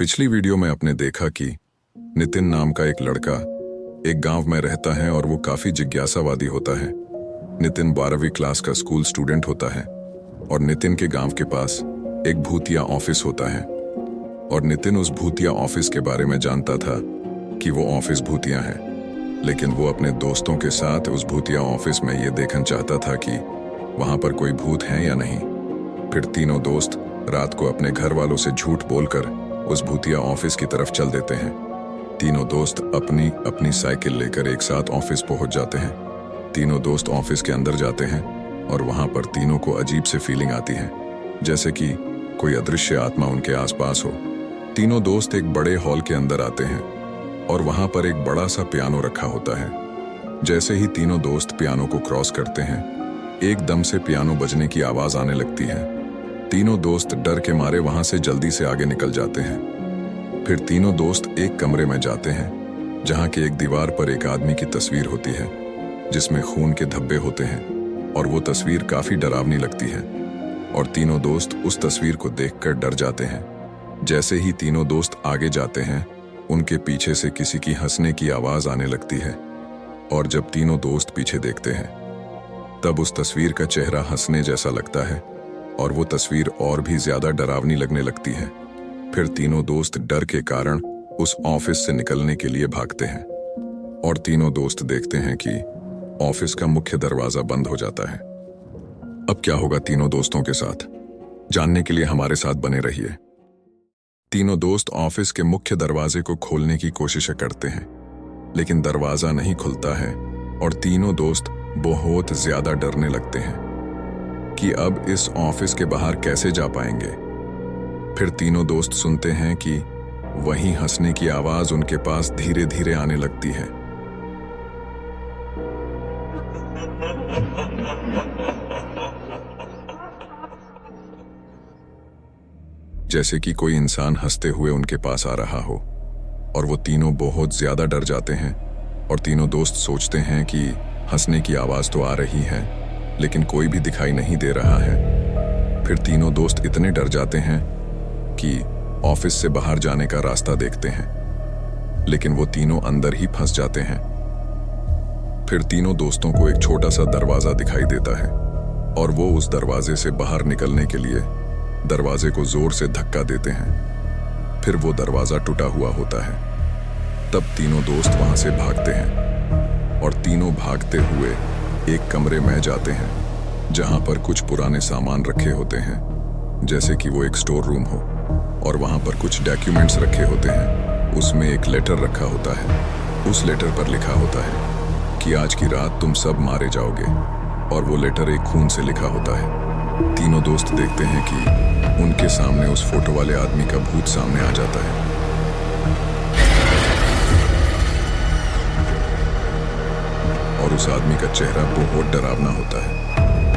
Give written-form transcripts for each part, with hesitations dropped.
पिछली वीडियो में आपने देखा कि नितिन नाम का एक लड़का एक गांव में रहता है और वो काफी जिज्ञासावादी होता है। नितिन 12वीं क्लास का स्कूल स्टूडेंट होता है और नितिन के गांव के पास एक भूतिया ऑफिस होता है और नितिन उस भूतिया ऑफिस के बारे में जानता था कि वो ऑफिस भूतिया है, लेकिन वो अपने दोस्तों के साथ उस भूतिया ऑफिस में ये देखना चाहता था कि वहां पर कोई भूत है या नहीं। फिर तीनों दोस्त रात को अपने घर वालों से झूठ बोलकर उस भूतिया ऑफिस की तरफ चल देते हैं। तीनों दोस्त अपनी अपनी साइकिल लेकर एक साथ ऑफिस पहुंच जाते हैं। तीनों दोस्त ऑफिस के अंदर जाते हैं और वहां पर तीनों को अजीब से फीलिंग आती है, जैसे कि कोई अदृश्य आत्मा उनके आसपास हो। तीनों दोस्त एक बड़े हॉल के अंदर आते हैं और वहां पर एक बड़ा सा पियानो रखा होता है। जैसे ही तीनों दोस्त पियानो को क्रॉस करते हैं, एकदम से पियानो बजने की आवाज आने लगती है। तीनों दोस्त डर के मारे वहां से जल्दी से आगे निकल जाते हैं। फिर तीनों दोस्त एक कमरे में जाते हैं जहां की एक दीवार पर एक आदमी की तस्वीर होती है जिसमें खून के धब्बे होते हैं और वो तस्वीर काफी डरावनी लगती है और तीनों दोस्त उस तस्वीर को देखकर डर जाते हैं। जैसे ही तीनों दोस्त आगे जाते हैं, उनके पीछे से किसी की हंसने की आवाज आने लगती है और जब तीनों दोस्त पीछे देखते हैं तब उस तस्वीर का चेहरा हंसने जैसा लगता है और वो तस्वीर और भी ज्यादा डरावनी लगने लगती है। फिर तीनों दोस्त डर के कारण उस ऑफिस से निकलने के लिए भागते हैं और तीनों दोस्त देखते हैं कि ऑफिस का मुख्य दरवाजा बंद हो जाता है। अब क्या होगा तीनों दोस्तों के साथ, जानने के लिए हमारे साथ बने रहिए। तीनों दोस्त ऑफिस के मुख्य दरवाजे को खोलने की कोशिश करते हैं, लेकिन दरवाजा नहीं खुलता है और तीनों दोस्त बहुत ज्यादा डरने लगते हैं कि अब इस ऑफिस के बाहर कैसे जा पाएंगे। फिर तीनों दोस्त सुनते हैं कि वहीं हंसने की आवाज उनके पास धीरे धीरे आने लगती है। जैसे कि कोई इंसान हंसते हुए उनके पास आ रहा हो और वो तीनों बहुत ज्यादा डर जाते हैं और तीनों दोस्त सोचते हैं कि हंसने की आवाज तो आ रही है लेकिन कोई भी दिखाई नहीं दे रहा है। फिर तीनों दोस्त इतने डर जाते हैं कि ऑफिस से बाहर जाने का रास्ता देखते हैं, लेकिन वो तीनों अंदर ही फंस जाते हैं। फिर तीनों दोस्तों को एक छोटा सा दरवाजा दिखाई देता है और वो उस दरवाजे से बाहर निकलने के लिए दरवाजे को जोर से धक्का देते हैं। फिर वो दरवाजा टूटा हुआ होता है। तब तीनों दोस्त वहां से भागते हैं और तीनों भागते हुए एक कमरे में जाते हैं जहां पर कुछ पुराने सामान रखे होते हैं, जैसे कि वो एक स्टोर रूम हो और वहां पर कुछ डॉक्यूमेंट्स रखे होते हैं। उसमें एक लेटर रखा होता है। उस लेटर पर लिखा होता है कि आज की रात तुम सब मारे जाओगे और वो लेटर एक खून से लिखा होता है। तीनों दोस्त देखते हैं कि उनके सामने उस फोटो वाले आदमी का भूत सामने आ जाता है और उस आदमी का चेहरा बहुत डरावना होता है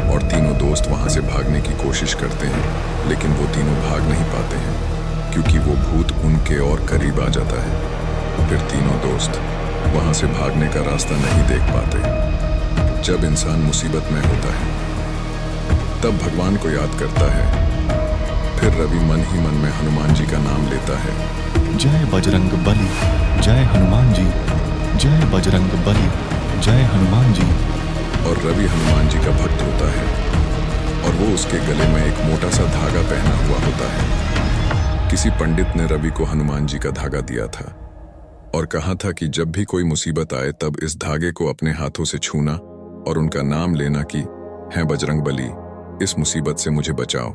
और तीनों दोस्त वहां से भागने की कोशिश करते हैं, लेकिन वो तीनों भाग नहीं पाते हैं क्योंकि वो भूत उनके और करीब आ जाता है। फिर तीनों दोस्त वहां से भागने का रास्ता नहीं देख पाते। जब इंसान मुसीबत में होता है तब भगवान को याद करता है। फिर रवि मन ही मन में हनुमान जी का नाम लेता है। जय बजरंग बली, जय हनुमान जी, जय बजरंग बली, जय हनुमान जी। और रवि हनुमान जी का भक्त होता है और वो उसके गले में एक मोटा सा धागा पहना हुआ होता है। किसी पंडित ने रवि को हनुमान जी का धागा दिया था और कहा था कि जब भी कोई मुसीबत आए तब इस धागे को अपने हाथों से छूना और उनका नाम लेना कि है बजरंग बली, इस मुसीबत से मुझे बचाओ।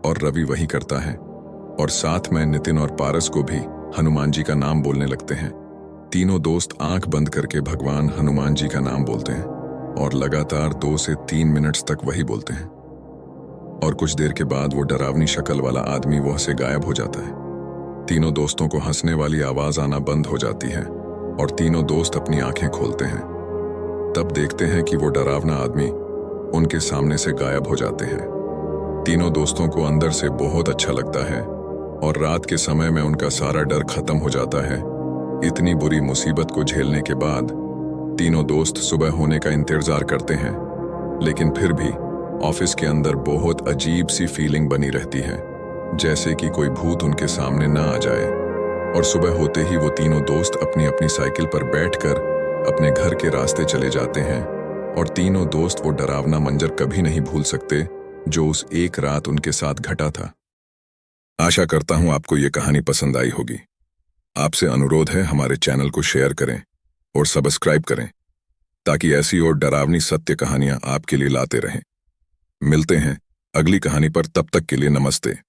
और रवि वही करता है और साथ में नितिन और पारस को भी हनुमान जी का नाम बोलने लगते हैं। तीनों दोस्त आंख बंद करके भगवान हनुमान जी का नाम बोलते हैं और लगातार 2 से 3 मिनट्स तक वही बोलते हैं और कुछ देर के बाद वो डरावनी शक्ल वाला आदमी वहां से गायब हो जाता है। तीनों दोस्तों को हंसने वाली आवाज आना बंद हो जाती है और तीनों दोस्त अपनी आंखें खोलते हैं। तब देखते हैं कि वो डरावना आदमी उनके सामने से गायब हो जाते हैं। तीनों दोस्तों को अंदर से बहुत अच्छा लगता है और रात के समय में उनका सारा डर खत्म हो जाता है। इतनी बुरी मुसीबत को झेलने के बाद तीनों दोस्त सुबह होने का इंतजार करते हैं, लेकिन फिर भी ऑफिस के अंदर बहुत अजीब सी फीलिंग बनी रहती है। जैसे कि कोई भूत उनके सामने ना आ जाए। और सुबह होते ही वो तीनों दोस्त अपनी अपनी साइकिल पर बैठकर अपने घर के रास्ते चले जाते हैं और तीनों दोस्त वो डरावना मंजर कभी नहीं भूल सकते जो उस एक रात उनके साथ घटा था। आशा करता हूं आपको ये कहानी पसंद आई होगी। आपसे अनुरोध है हमारे चैनल को शेयर करें और सब्सक्राइब करें ताकि ऐसी और डरावनी सत्य कहानियां आपके लिए लाते रहें। मिलते हैं अगली कहानी पर, तब तक के लिए नमस्ते।